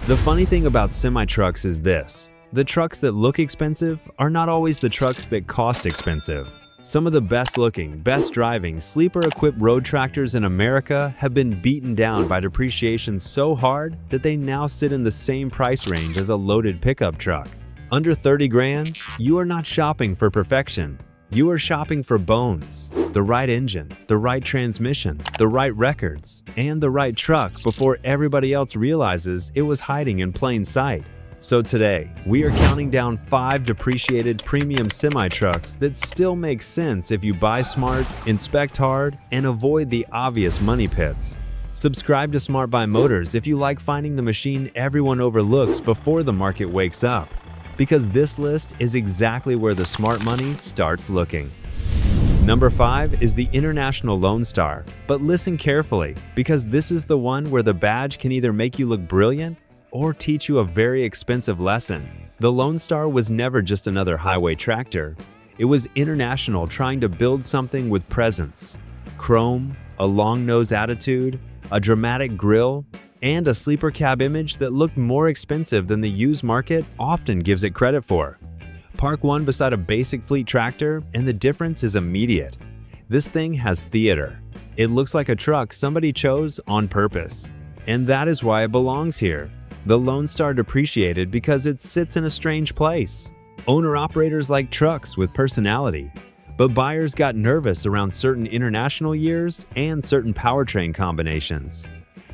The funny thing about semi-trucks is this: the trucks that look expensive are not always the trucks that cost expensive. Some of the best-looking, best-driving, sleeper-equipped road tractors in America have been beaten down by depreciation so hard that they now sit in the same price range as a loaded pickup truck. Under 30 grand, you are not shopping for perfection. You are shopping for bones, the right engine, the right transmission, the right records, and the right truck before everybody else realizes it was hiding in plain sight. So today, we are counting down 5 depreciated premium semi-trucks that still make sense if you buy smart, inspect hard, and avoid the obvious money pits. Subscribe to Smart Buy Motors if you like finding the machine everyone overlooks before the market wakes up, because this list is exactly where the smart money starts looking. Number 5 is the International LoneStar, but listen carefully, because this is the one where the badge can either make you look brilliant or teach you a very expensive lesson. The LoneStar was never just another highway tractor. It was International trying to build something with presence. Chrome, a long nose attitude, a dramatic grille, and a sleeper cab image that looked more expensive than the used market often gives it credit for. Park one beside a basic fleet tractor and the difference is immediate. This thing has theater. It looks like a truck somebody chose on purpose. And that is why it belongs here. The LoneStar depreciated because it sits in a strange place. Owner-operators like trucks with personality, but buyers got nervous around certain international years and certain powertrain combinations.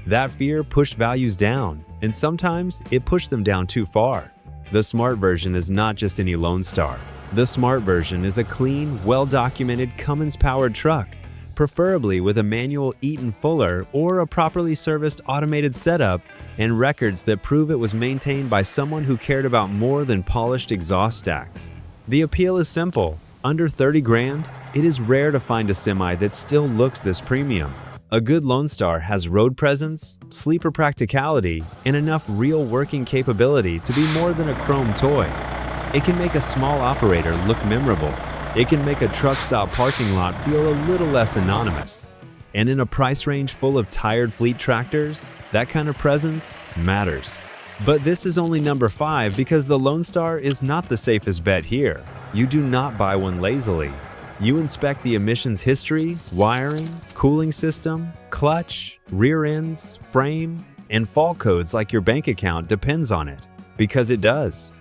That fear pushed values down, and sometimes it pushed them down too far. The Smart version is not just any LoneStar. The Smart version is a clean, well-documented Cummins-powered truck, preferably with a manual Eaton Fuller or a properly serviced automated setup and records that prove it was maintained by someone who cared about more than polished exhaust stacks. The appeal is simple. Under 30 grand, it is rare to find a semi that still looks this premium. A good LoneStar has road presence, sleeper practicality, and enough real working capability to be more than a chrome toy. It can make a small operator look memorable. It can make a truck stop parking lot feel a little less anonymous. And in a price range full of tired fleet tractors, that kind of presence matters. But this is only number 5 because the LoneStar is not the safest bet here. You do not buy one lazily. You inspect the emissions history, wiring, cooling system, clutch, rear ends, frame, and fault codes like your bank account depends on it, because it does.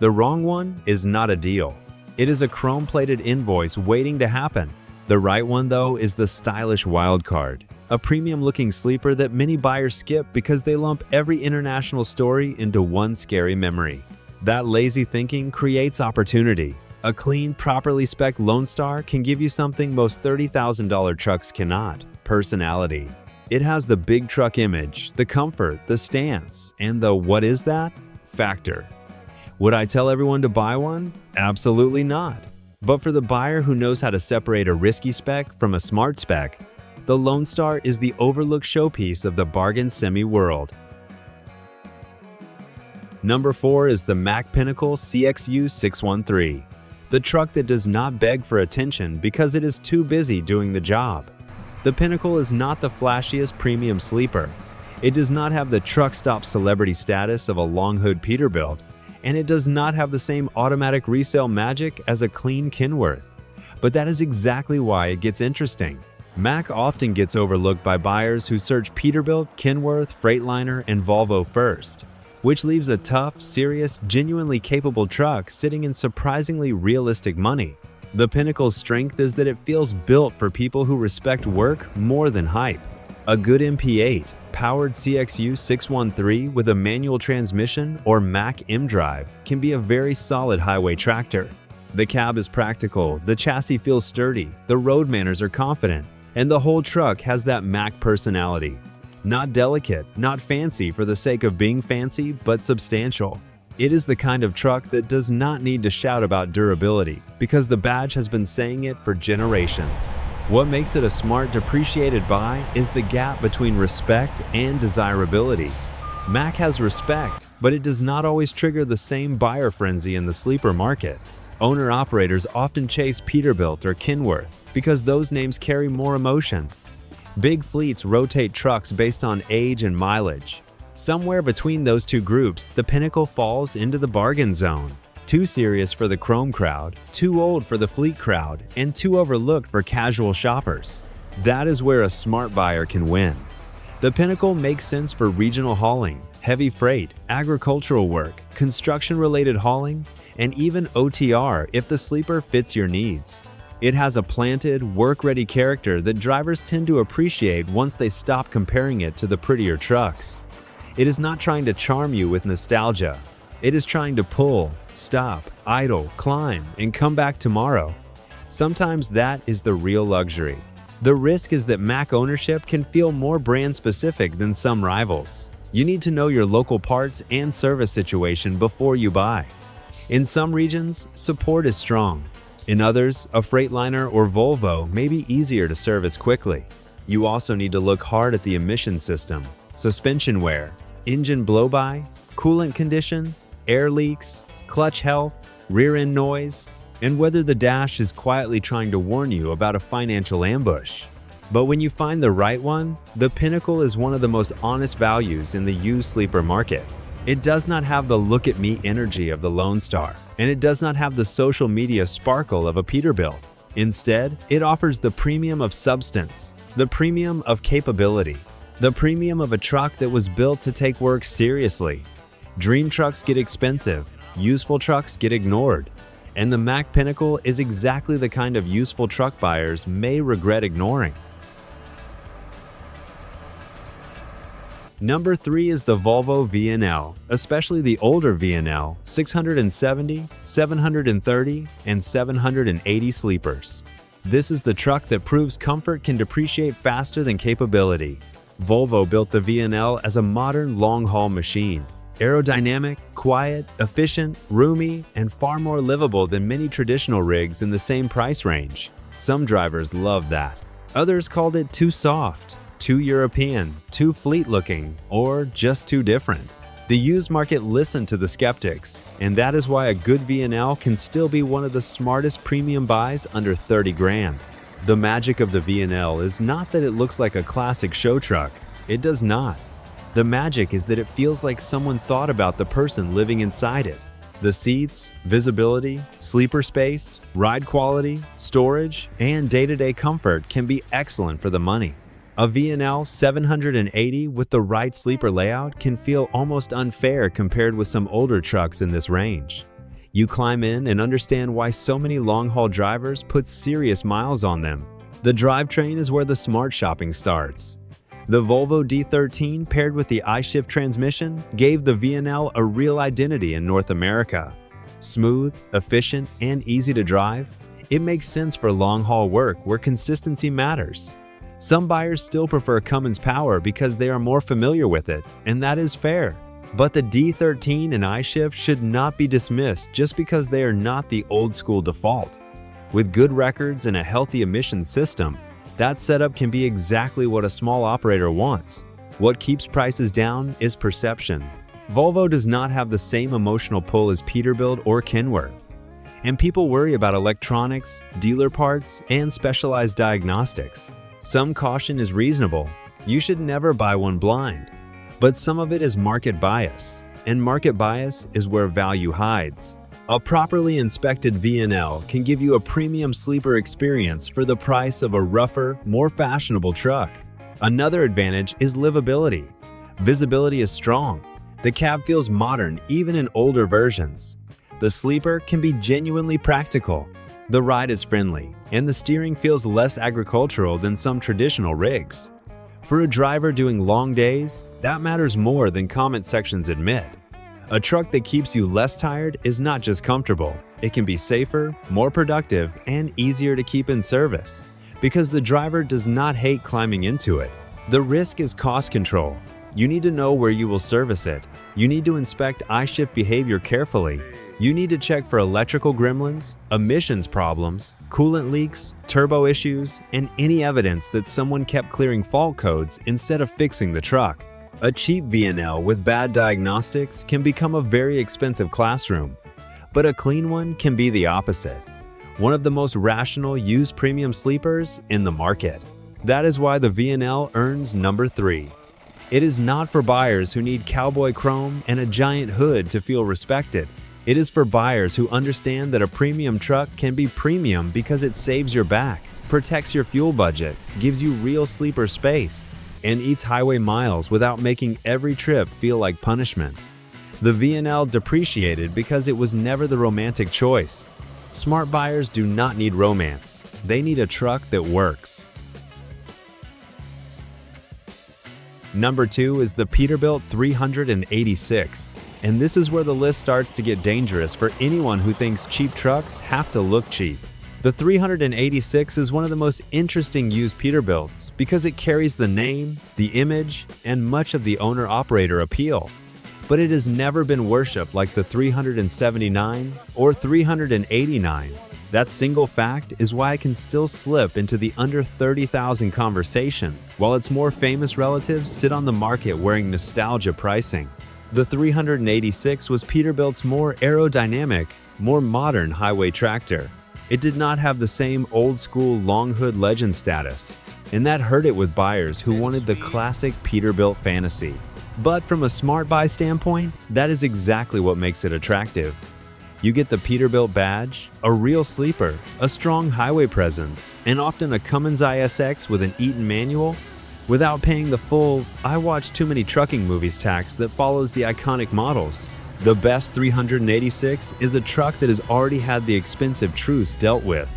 The wrong one is not a deal. It is a chrome-plated invoice waiting to happen. The right one, though, is the stylish wildcard, a premium-looking sleeper that many buyers skip because they lump every international story into one scary memory. That lazy thinking creates opportunity. A clean, properly spec'd LoneStar can give you something most $30,000 trucks cannot: personality. It has the big truck image, the comfort, the stance, and the "what is that?" factor. Would I tell everyone to buy one? Absolutely not. But for the buyer who knows how to separate a risky spec from a smart spec, the LoneStar is the overlooked showpiece of the bargain semi world. Number 4 is the Mack Pinnacle CXU613. The truck that does not beg for attention because it is too busy doing the job. The Pinnacle is not the flashiest premium sleeper. It does not have the truck stop celebrity status of a long hood Peterbilt, and it does not have the same automatic resale magic as a clean Kenworth. But that is exactly why it gets interesting. Mack often gets overlooked by buyers who search Peterbilt, Kenworth, Freightliner, and Volvo first, which leaves a tough, serious, genuinely capable truck sitting in surprisingly realistic money. The Pinnacle's strength is that it feels built for people who respect work more than hype. A good MP8, powered CXU613 with a manual transmission or Mack M-Drive can be a very solid highway tractor. The cab is practical, the chassis feels sturdy, the road manners are confident, and the whole truck has that Mack personality. Not delicate, not fancy for the sake of being fancy, but substantial. It is the kind of truck that does not need to shout about durability, because the badge has been saying it for generations. What makes it a smart, depreciated buy is the gap between respect and desirability. Mack has respect, but it does not always trigger the same buyer frenzy in the sleeper market. Owner-operators often chase Peterbilt or Kenworth because those names carry more emotion. Big fleets rotate trucks based on age and mileage. Somewhere between those two groups, the Pinnacle falls into the bargain zone. Too serious for the chrome crowd, too old for the fleet crowd, and too overlooked for casual shoppers. That is where a smart buyer can win. The Pinnacle makes sense for regional hauling, heavy freight, agricultural work, construction-related hauling, and even OTR if the sleeper fits your needs. It has a planted, work-ready character that drivers tend to appreciate once they stop comparing it to the prettier trucks. It is not trying to charm you with nostalgia. It is trying to pull, stop, idle, climb, and come back tomorrow. Sometimes that is the real luxury. The risk is that Mack ownership can feel more brand-specific than some rivals. You need to know your local parts and service situation before you buy. In some regions, support is strong. In others, a Freightliner or Volvo may be easier to service quickly. You also need to look hard at the emission system, suspension wear, engine blow-by, coolant condition, air leaks, clutch health, rear-end noise, and whether the dash is quietly trying to warn you about a financial ambush. But when you find the right one, the Pinnacle is one of the most honest values in the used sleeper market. It does not have the look-at-me energy of the LoneStar, and it does not have the social media sparkle of a Peterbilt. Instead, it offers the premium of substance, the premium of capability, the premium of a truck that was built to take work seriously. Dream trucks get expensive, useful trucks get ignored, and the Mack Pinnacle is exactly the kind of useful truck buyers may regret ignoring. Number 3 is the Volvo VNL, especially the older VNL 670, 730, and 780 sleepers. This is the truck that proves comfort can depreciate faster than capability. Volvo built the VNL as a modern long-haul machine. Aerodynamic, quiet, efficient, roomy, and far more livable than many traditional rigs in the same price range. Some drivers loved that. Others called it too soft, too European, too fleet-looking, or just too different. The used market listened to the skeptics, and that is why a good VNL can still be one of the smartest premium buys under 30 grand. The magic of the VNL is not that it looks like a classic show truck. It does not. The magic is that it feels like someone thought about the person living inside it. The seats, visibility, sleeper space, ride quality, storage, and day-to-day comfort can be excellent for the money. A VNL 780 with the right sleeper layout can feel almost unfair compared with some older trucks in this range. You climb in and understand why so many long-haul drivers put serious miles on them. The drivetrain is where the smart shopping starts. The Volvo D13 paired with the I-Shift transmission gave the VNL a real identity in North America. Smooth, efficient, and easy to drive, it makes sense for long-haul work where consistency matters. Some buyers still prefer Cummins power because they are more familiar with it, and that is fair. But the D13 and I-Shift should not be dismissed just because they are not the old-school default. With good records and a healthy emissions system, that setup can be exactly what a small operator wants. What keeps prices down is perception. Volvo does not have the same emotional pull as Peterbilt or Kenworth. And people worry about electronics, dealer parts, and specialized diagnostics. Some caution is reasonable. You should never buy one blind. But some of it is market bias, and market bias is where value hides. A properly inspected VNL can give you a premium sleeper experience for the price of a rougher, more fashionable truck. Another advantage is livability. Visibility is strong. The cab feels modern even in older versions. The sleeper can be genuinely practical. The ride is friendly, and the steering feels less agricultural than some traditional rigs. For a driver doing long days, that matters more than comment sections admit. A truck that keeps you less tired is not just comfortable, it can be safer, more productive, and easier to keep in service, because the driver does not hate climbing into it. The risk is cost control. You need to know where you will service it. You need to inspect I-Shift behavior carefully. You need to check for electrical gremlins, emissions problems, coolant leaks, turbo issues, and any evidence that someone kept clearing fault codes instead of fixing the truck. A cheap VNL with bad diagnostics can become a very expensive classroom, but a clean one can be the opposite. One of the most rational used premium sleepers in the market. That is why the VNL earns number 3. It is not for buyers who need cowboy chrome and a giant hood to feel respected. It is for buyers who understand that a premium truck can be premium because it saves your back, protects your fuel budget, gives you real sleeper space, and eats highway miles without making every trip feel like punishment. The VNL depreciated because it was never the romantic choice. Smart buyers do not need romance. They need a truck that works. Number 2 is the Peterbilt 386. And this is where the list starts to get dangerous for anyone who thinks cheap trucks have to look cheap. The 386 is one of the most interesting used Peterbilts because it carries the name, the image, and much of the owner-operator appeal. But it has never been worshipped like the 379 or 389. That single fact is why it can still slip into the under 30,000 conversation, while its more famous relatives sit on the market wearing nostalgia pricing. The 386 was Peterbilt's more aerodynamic, more modern highway tractor. It did not have the same old-school long hood legend status, and that hurt it with buyers who wanted the classic Peterbilt fantasy. But from a smart buy standpoint, that is exactly what makes it attractive. You get the Peterbilt badge, a real sleeper, a strong highway presence, and often a Cummins ISX with an Eaton manual, without paying the full "I watch too many trucking movies" tax that follows the iconic models. The best 386 is a truck that has already had the expensive truths dealt with.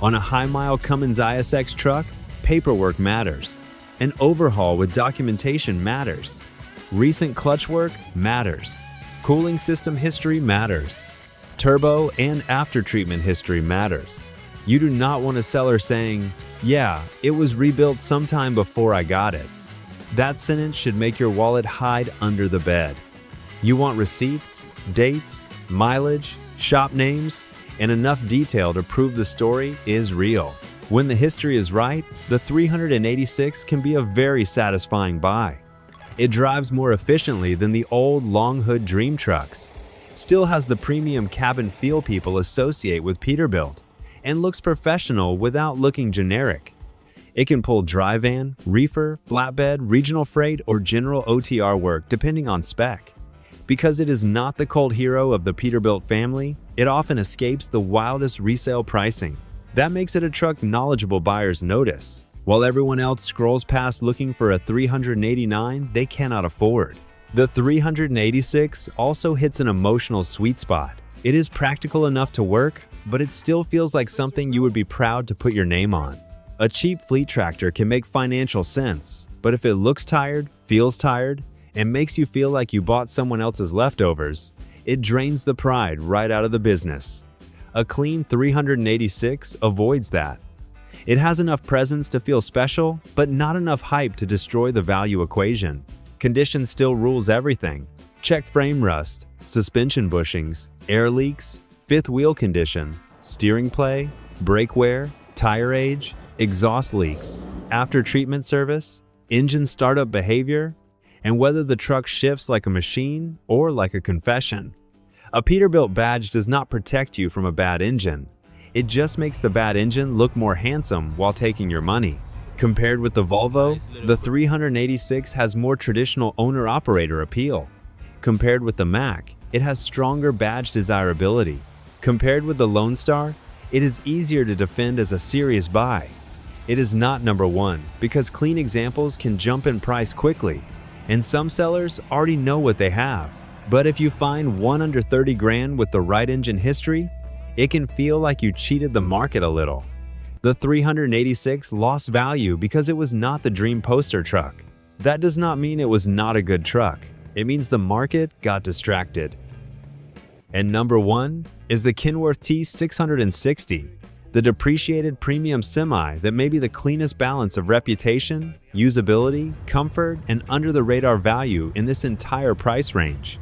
On a high-mile Cummins ISX truck, paperwork matters. An overhaul with documentation matters. Recent clutch work matters. Cooling system history matters. Turbo and after-treatment history matters. You do not want a seller saying, "Yeah, it was rebuilt sometime before I got it." That sentence should make your wallet hide under the bed. You want receipts, dates, mileage, shop names, and enough detail to prove the story is real. When the history is right, the 386 can be a very satisfying buy. It drives more efficiently than the old long hood dream trucks, still has the premium cabin feel people associate with Peterbilt, and looks professional without looking generic. It can pull dry van, reefer, flatbed, regional freight, or general OTR work depending on spec. Because it is not the cult hero of the Peterbilt family, it often escapes the wildest resale pricing. That makes it a truck knowledgeable buyers notice, while everyone else scrolls past looking for a 389 they cannot afford. The 386 also hits an emotional sweet spot. It is practical enough to work, but it still feels like something you would be proud to put your name on. A cheap fleet tractor can make financial sense, but if it looks tired, feels tired, and makes you feel like you bought someone else's leftovers, it drains the pride right out of the business. A clean 386 avoids that. It has enough presence to feel special, but not enough hype to destroy the value equation. Condition still rules everything. Check frame rust, suspension bushings, air leaks, fifth wheel condition, steering play, brake wear, tire age, exhaust leaks, after treatment service, engine startup behavior, and whether the truck shifts like a machine or like a confession. A Peterbilt badge does not protect you from a bad engine. It just makes the bad engine look more handsome while taking your money. Compared with the Volvo, the 386 has more traditional owner-operator appeal. Compared with the Mack, it has stronger badge desirability. Compared with the LoneStar, it is easier to defend as a serious buy. It is not number one because clean examples can jump in price quickly, and some sellers already know what they have. But if you find one under 30 grand with the right engine history, it can feel like you cheated the market a little. The 386 lost value because it was not the dream poster truck. That does not mean it was not a good truck. It means the market got distracted. And number 1 is the Kenworth T660, the depreciated premium semi that may be the cleanest balance of reputation, usability, comfort, and under-the-radar value in this entire price range.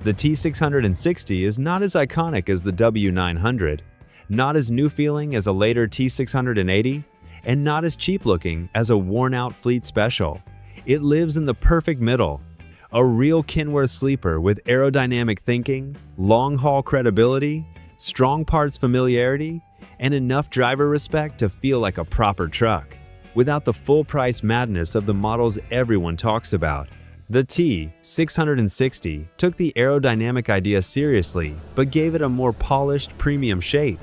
The T660 is not as iconic as the W900, not as new-feeling as a later T680, and not as cheap-looking as a worn-out Fleet Special. It lives in the perfect middle, a real Kenworth sleeper with aerodynamic thinking, long-haul credibility, strong parts familiarity, and enough driver respect to feel like a proper truck. without the full-price madness of the models everyone talks about. The T660 took the aerodynamic idea seriously, but gave it a more polished, premium shape.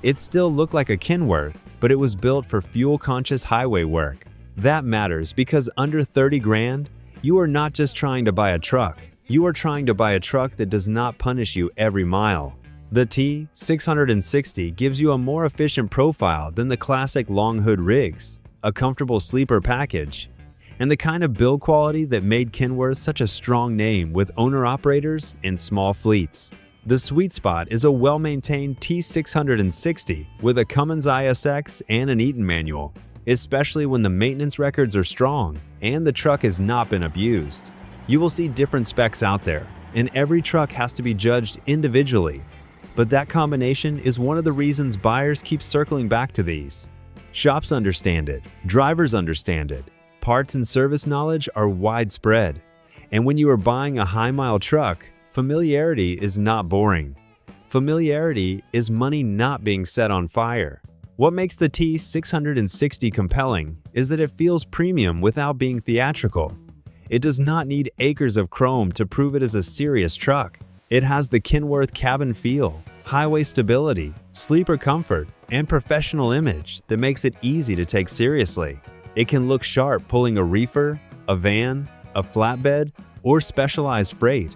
It still looked like a Kenworth, but it was built for fuel-conscious highway work. That matters because under 30 grand, you are not just trying to buy a truck, you are trying to buy a truck that does not punish you every mile. The T660 gives you a more efficient profile than the classic long hood rigs, a comfortable sleeper package, and the kind of build quality that made Kenworth such a strong name with owner-operators and small fleets. The sweet spot is a well-maintained T660 with a Cummins ISX and an Eaton manual, especially when the maintenance records are strong and the truck has not been abused. You will see different specs out there, and every truck has to be judged individually. But that combination is one of the reasons buyers keep circling back to these. Shops understand it, drivers understand it, parts and service knowledge are widespread. And when you are buying a high-mile truck, familiarity is not boring. Familiarity is money not being set on fire. What makes the T660 compelling is that it feels premium without being theatrical. It does not need acres of chrome to prove it is a serious truck. It has the Kenworth cabin feel, highway stability, sleeper comfort, and professional image that makes it easy to take seriously. It can look sharp pulling a reefer, a van, a flatbed, or specialized freight.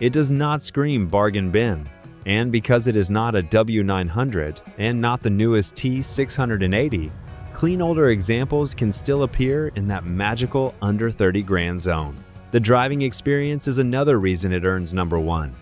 It does not scream bargain bin. And because it is not a W900 and not the newest T680, clean older examples can still appear in that magical under 30 grand zone. The driving experience is another reason it earns number one.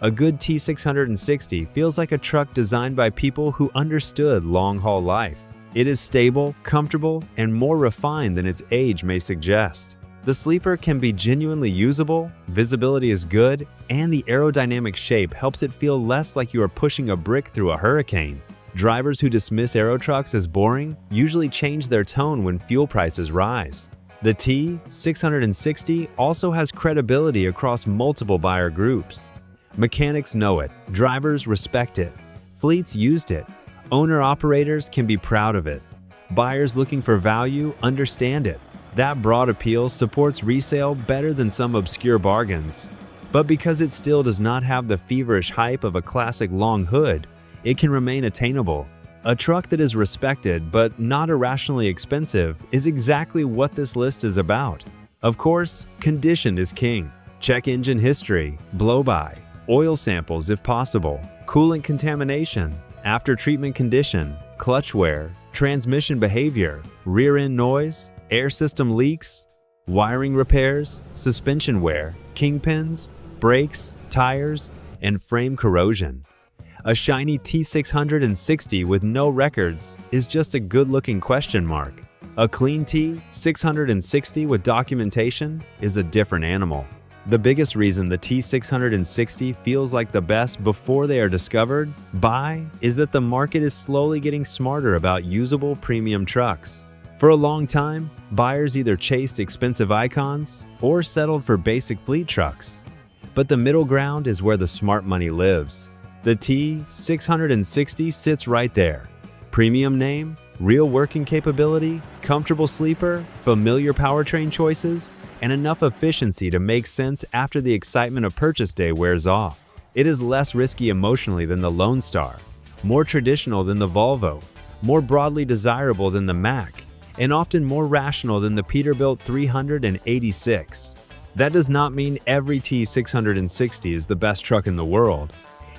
A good T660 feels like a truck designed by people who understood long-haul life. It is stable, comfortable, and more refined than its age may suggest. The sleeper can be genuinely usable, visibility is good, and the aerodynamic shape helps it feel less like you are pushing a brick through a hurricane. Drivers who dismiss aero trucks as boring usually change their tone when fuel prices rise. The T660 also has credibility across multiple buyer groups. Mechanics know it, drivers respect it, fleets used it, owner-operators can be proud of it, buyers looking for value understand it. That broad appeal supports resale better than some obscure bargains. But because it still does not have the feverish hype of a classic long hood, it can remain attainable. A truck that is respected but not irrationally expensive is exactly what this list is about. Of course, condition is king. Check engine history, blow-by, oil samples if possible, coolant contamination, after-treatment condition, clutch wear, transmission behavior, rear-end noise, air system leaks, wiring repairs, suspension wear, kingpins, brakes, tires, and frame corrosion. A shiny T660 with no records is just a good-looking question mark. A clean T660 with documentation is a different animal. The biggest reason the T660 feels like the best before they are discovered by is that the market is slowly getting smarter about usable premium trucks. For a long time, buyers either chased expensive icons or settled for basic fleet trucks. But the middle ground is where the smart money lives. The T660 sits right there. Premium name, real working capability, comfortable sleeper, familiar powertrain choices, and enough efficiency to make sense after the excitement of purchase day wears off. It is less risky emotionally than the LoneStar, more traditional than the Volvo, more broadly desirable than the Mack, and often more rational than the Peterbilt 386. That does not mean every T660 is the best truck in the world.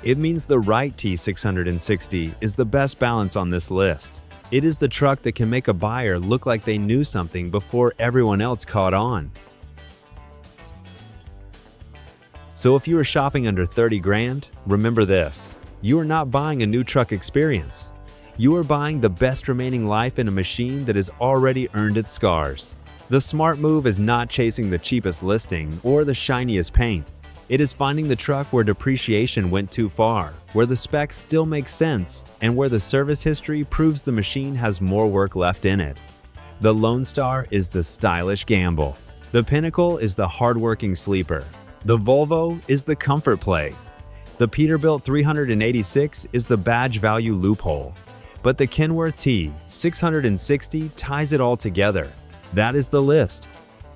It means the right T660 is the best balance on this list. It is the truck that can make a buyer look like they knew something before everyone else caught on. So if you are shopping under 30 grand, remember this: you are not buying a new truck experience. You are buying the best remaining life in a machine that has already earned its scars. The smart move is not chasing the cheapest listing or the shiniest paint. It is finding the truck where depreciation went too far, where the specs still make sense, and where the service history proves the machine has more work left in it. The LoneStar is the stylish gamble. The Pinnacle is the hardworking sleeper. The Volvo is the comfort play. The Peterbilt 386 is the badge value loophole. But the Kenworth T660 ties it all together. That is the list.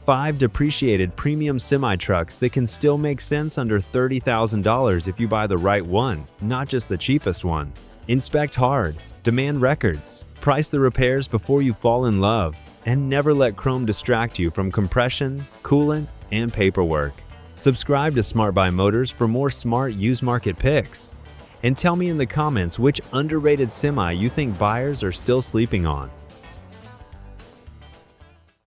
5 depreciated premium semi-trucks that can still make sense under $30,000 if you buy the right one, not just the cheapest one. Inspect hard, demand records, price the repairs before you fall in love, and never let chrome distract you from compression, coolant, and paperwork. Subscribe to Smart Buy Motors for more smart used market picks. And tell me in the comments which underrated semi you think buyers are still sleeping on.